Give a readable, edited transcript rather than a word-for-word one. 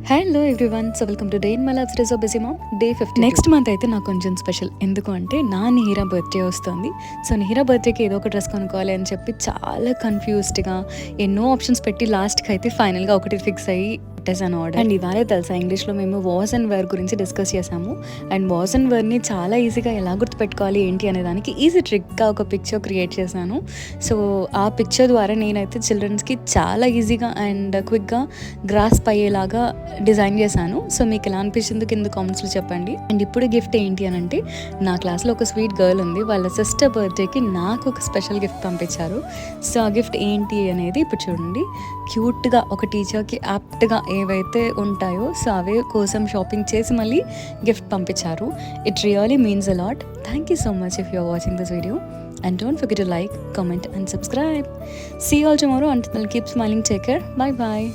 Hello everyone, so welcome to day in my life race of busy mom day 50. Next month అయితే నాకు కొంచెం special. ఎందుకు అంటే నా నిహిరా బర్త్డే వస్తుంది. సో నిహిరా బర్త్డేకి ఏదో ఒక డ్రెస్ కొనుక్కోవాలి అని చెప్పి చాలా కన్ఫ్యూజ్డ్గా ఎన్నో ఆప్షన్స్ పెట్టి లాస్ట్కి అయితే ఫైనల్గా ఒకటి ఫిక్స్ అయ్యి పెట్టేసాను ఆర్డర్. అండ్ ఇవాళే తెలుసా, ఇంగ్లీష్లో మేము వాజ్ అండ్ వేర్ గురించి డిస్కస్ చేసాము. అండ్ వాజ్ అండ్ వేర్ని చాలా ఈజీగా ఎలా గుర్తుపెట్టుకోవాలి ఏంటి అనే దానికి ఈజీ ట్రిక్గా ఒక పిక్చర్ క్రియేట్ చేశాను. సో ఆ పిక్చర్ ద్వారా నేనైతే చిల్డ్రన్స్కి చాలా ఈజీగా అండ్ క్విక్గా గ్రాస్ప్ అయ్యేలాగా డిజైన్ చేశాను. సో మీకు ఎలా అనిపించింది కింద కామెంట్స్లో చెప్పండి. అండ్ ఇప్పుడు గిఫ్ట్ ఏంటి అని అంటే, నా క్లాస్లో ఒక స్వీట్ గర్ల్ ఉంది, వాళ్ళ సిస్టర్ బర్త్డేకి నాకు ఒక స్పెషల్ గిఫ్ట్ పంపించారు. సో ఆ గిఫ్ట్ ఏంటి అనేది ఇప్పుడు చూడండి. క్యూట్గా ఒక టీచర్కి యాప్ట్గా ఏవైతే ఉంటాయో సో అవే కోసం షాపింగ్ చేసి మళ్ళీ గిఫ్ట్ పంపించారు. It really means a lot. Thank you so much if you are watching this video. And don't forget to like, comment and subscribe. See you all tomorrow. Until then, keep smiling. Take care. Bye bye.